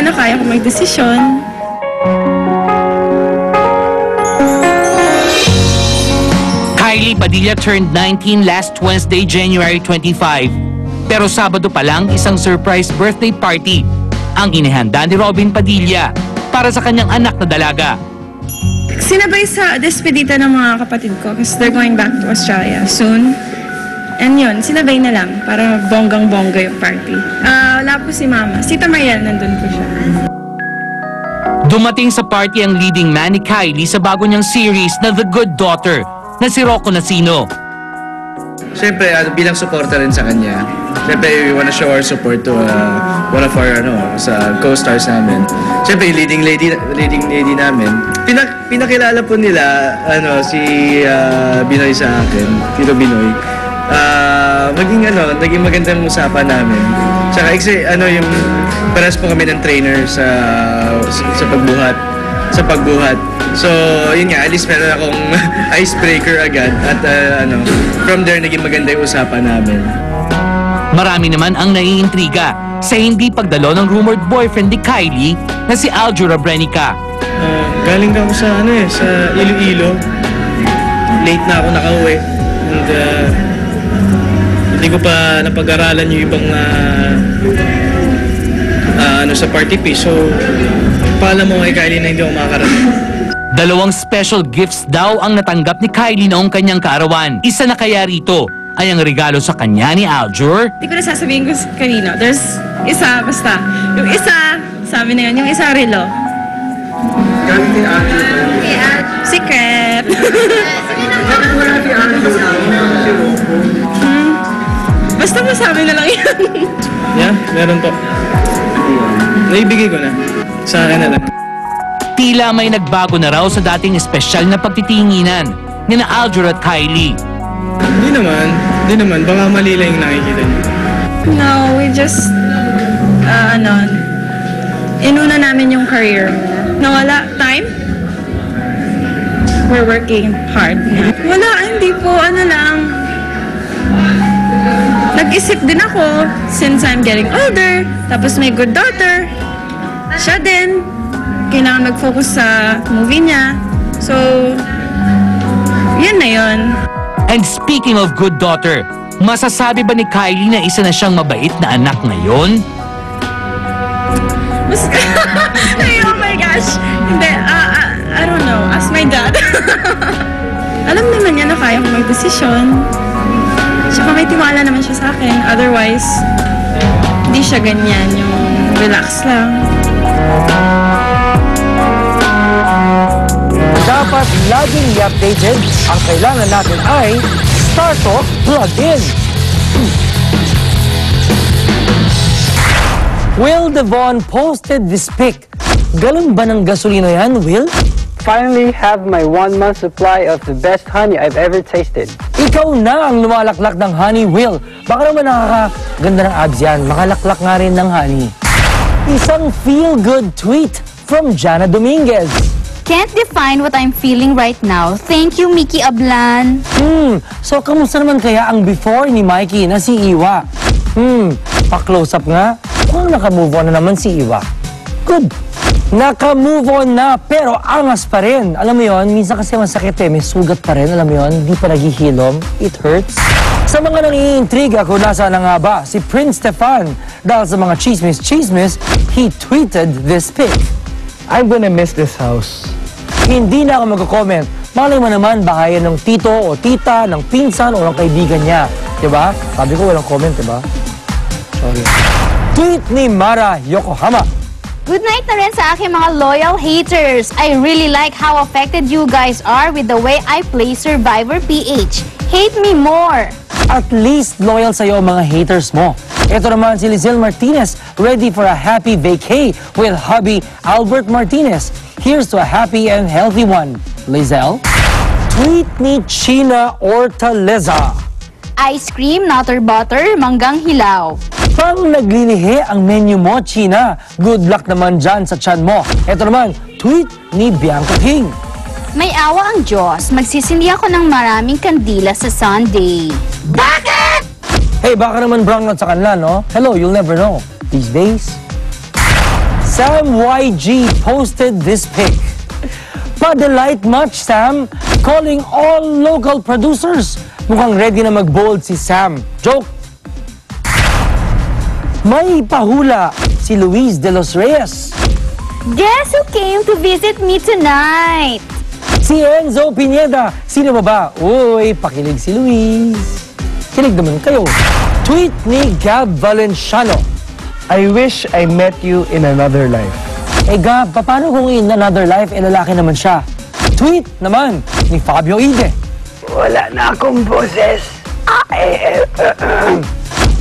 na kaya ko magdesisyon. Kylie Padilla turned 19 last Wednesday, January 25. Pero Sabado pa lang, isang surprise birthday party ang inihanda ni Robin Padilla para sa kanyang anak na dalaga. Sinabay sa despedida ng mga kapatid ko kasi they're going back to Australia soon. And yun, sinabay na lang para bonggang-bongga yung party. Wala po si Mama. Si Tita Mariel, nandun po siya. Dumating sa party ang leading man ni Kylie sa bago niyang series na The Good Daughter na si Rocco Nacino. Siyempre, bilang supporter rin sa kanya, siyempre, we wanna show our support to one of our sa co-stars namin. Siyempre, leading lady namin. Pinakilala po nila si Binoy sa akin, Tito Binoy. Naging magandang usapan namin. Tsaka yung pares po kami ng trainer sa pagbuhat. So, yun nga, at least meron akong icebreaker agad at from there naging maganda yung usapan namin. Marami naman ang naiintriga sa hindi pagdalo ng rumored boyfriend ni Kylie na si Aljura Brenica. Galing ako sa Iloilo. Late na ako nakauwi. And hindi ko pa napag-aralan yung ibang sa party piece. So, paalam mo kay Kylie na hindi ako makakarating. 2 special gifts daw ang natanggap ni Kylie noong kanyang kaarawan. Isa na kaya rito ay ang regalo sa kanya ni Aljur. Hindi ko na sasabihin ko kanino. There's isa, basta. Yung isa, sabi na yun, yung isa relo. Galing kay Aljur. Secret. Basta masabi na lang yan. Yeah, meron po. Naibigay ko na. Sa akin na lang. Tila may nagbago na raw sa dating espesyal na pagtitinginan ni na Aljur at Kylie. Hindi naman. Baka mali lang yung nakikita niyo. No, we just, inuna namin yung career. Nawala time. We're working hard. Wala, hindi po, nag-isip din ako since I'm getting older. Tapos may good daughter. Siya din. Kailangan mag-focus sa movie niya. So, yun na yun. And speaking of good daughter, masasabi ba ni Kylie na isa na siyang mabait na anak ngayon? Ay, oh my gosh. Hindi, I don't know. Ask my dad. Alam naman niya na kaya ko magdesisyon. Tsaka may tiwala naman siya sa akin. Otherwise, hindi siya ganyan. Yung relax lang. Dapat laging i-updated. Ang kailangan natin ay StarTalk Plug-in. Will Devon posted this pic. Galon ba ng gasolina yan, Will? Finally have my 1-month supply of the best honey I've ever tasted. Ikaw na ang lumalaklak ng honey, Will. Baka naman nakakaganda ng abs yan. Makalaklak nga rin ng honey. Isang feel-good tweet from Jana Dominguez. Can't define what I'm feeling right now. Thank you, Mickey Ablan. So kamusta naman kaya ang before ni Mikey na si Iwa? Pa-close up nga. Kung naka-move on na naman si Iwa. Good. Naka-move on na, pero angas pa rin. Alam mo yon, minsan kasi masakit may sugat pa rin. Alam mo yon, di pa naghihilom. It hurts. Sa mga nangiintriga kung nasa na nga ba si Prince Stefan, dahil sa mga chismis, he tweeted this pic. I'm gonna miss this house. Hindi na ako mag-comment. Malay mo naman, baka yan ng tito o tita, ng pinsan o ng kaibigan niya. Diba? Sabi ko walang comment, diba? Sorry. Tweet ni Mara Yokohama. Good night na rin sa aking mga loyal haters. I really like how affected you guys are with the way I play Survivor PH. Hate me more. At least loyal sa'yo mga haters mo. Ito naman si Lizelle Martinez, ready for a happy vacay with hubby Albert Martinez. Here's to a happy and healthy one. Lizelle? Tweet ni China Ortaleza. Ice cream, nutter butter, manggang hilaw. Pang naglilihi ang menu mo, China. Good luck naman dyan sa tiyan mo. Ito naman, tweet ni Bianca King. May awa ang Diyos. Magsisindi ako ng maraming kandila sa Sunday. Bakit? Hey, baka naman brown out sa kanila, no? Hello, you'll never know. These days. Sam YG posted this pic. Pa-delight much, Sam? Calling all local producers. Mukhang ready na mag-bold si Sam. Joke! May pahula si Luis de los Reyes. Guess who came to visit me tonight? Si Enzo Pineda. Sino ba? Uy, pakilig si Luis. Kilig naman kayo. Tweet ni Gab Valenciano. I wish I met you in another life. Eh Gab, paano kung in another life, lalaki naman siya? Tweet naman ni Fabio Ide. Wala na akong boses.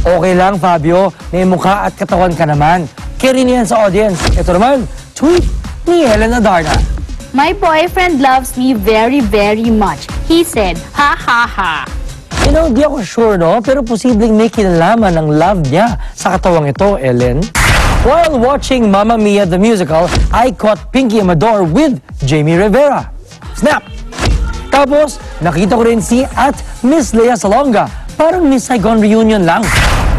Okay lang, Fabio. May mukha at katawan ka naman. Carry niyan sa audience. Ito naman, tweet ni Helena Darna. My boyfriend loves me very, very much. He said, ha ha ha. You know, di ako sure, no? Pero posibleng may kinalaman ng love niya sa katawang ito, Ellen. While watching Mamma Mia the musical, I caught Pinky Amador with Jamie Rivera. Snap! Tapos, nakita ko rin si Miss Lea Salonga. Parang Miss Saigon reunion lang.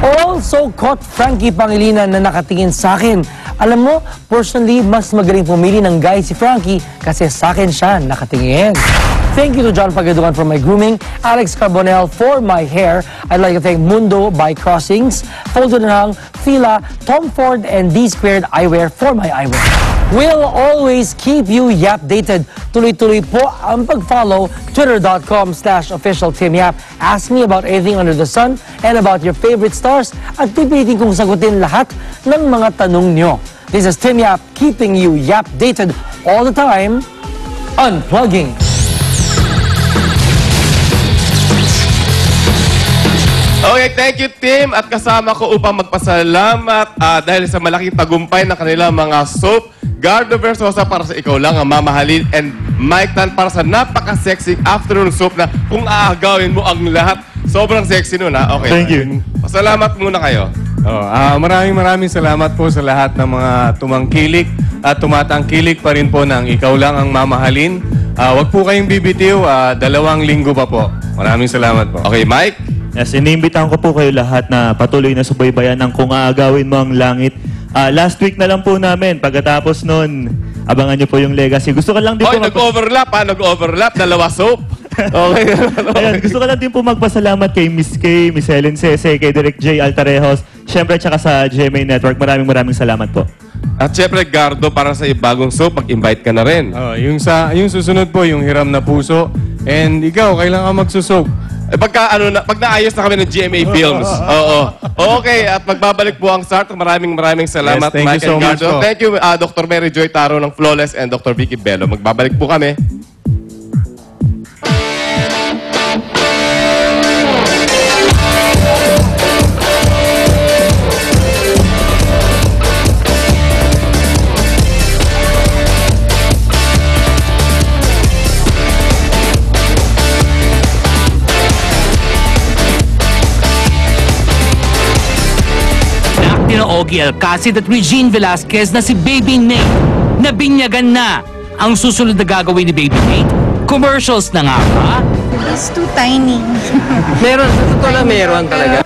Also caught Frankie Pangilinan na nakatingin sa akin. Alam mo, personally, mas magaling pumili ng guy si Frankie kasi sa akin siya nakatingin. Thank you to John Pagadugan for my grooming, Alex Carbonell for my hair. I'd like to thank Mundo by Crossings, Foldo Nang, Fila, Tom Ford, and D-Squared Eyewear for my eyewear. We'll always keep you updated. Tuloy-tuloy po ang pag-follow twitter.com/officialtimyap. Ask me about anything under the sun and about your favorite stars at pipilitin kong sagutin lahat ng mga tanong nyo. This is Tim Yap, keeping you updated all the time. Unplugging. Okay, thank you, Tim. At kasama ko upang magpasalamat dahil sa malaking tagumpay ng kanilang mga soap. Gardo Versosa para sa Ikaw Lang Ang Mamahalin and Mike Tan para sa napaka-sexy afternoon soap na kung aagawin mo ang lahat. Sobrang sexy nun, ha? Okay. Thank you. Pasalamat muna kayo. Maraming salamat po sa lahat ng mga tumangkilik at tumatangkilik pa rin po ng Ikaw Lang Ang Mamahalin. Huwag po kayong bibitiw, 2 linggo pa po. Maraming salamat po. Okay, Mike? Yes, iniimbitahan ko po kayo lahat na patuloy na subaybayan ng Kung Aagawin Mo Ang Langit. Last week na lang po namin. Pagkatapos nun, abangan nyo po yung legacy. Gusto ko lang din po... nag-overlap ha? Nag-overlap. 2 soap. Okay. Ayan, gusto ko lang din po magpasalamat kay Miss Kay, Miss Helen Sese, kay Direk J. Altarejos, syempre tsaka sa GMA Network. Maraming salamat po. At syempre, Gardo, para sa bagong soap, mag-invite ka na rin. Yung susunod po, yung Hiram na Puso. And ikaw, kailangan magsusog. Pag naayos na kami ng GMA Films. Oo. Okay, at magbabalik po ang start. Maraming salamat, Yes, thank Mike you so and much Gardo. po. Thank you, Dr. Mary Joy Taro ng Flawless and Dr. Vicky Bello. Magbabalik po kami. Na Ogie Alcacid at Regine Velasquez na si Baby Nate. Nabinyagan na. Ang susunod na gagawin ni Baby Nate, commercials na nga ba? He's too tiny. Meron, sa totoo lang meron talaga.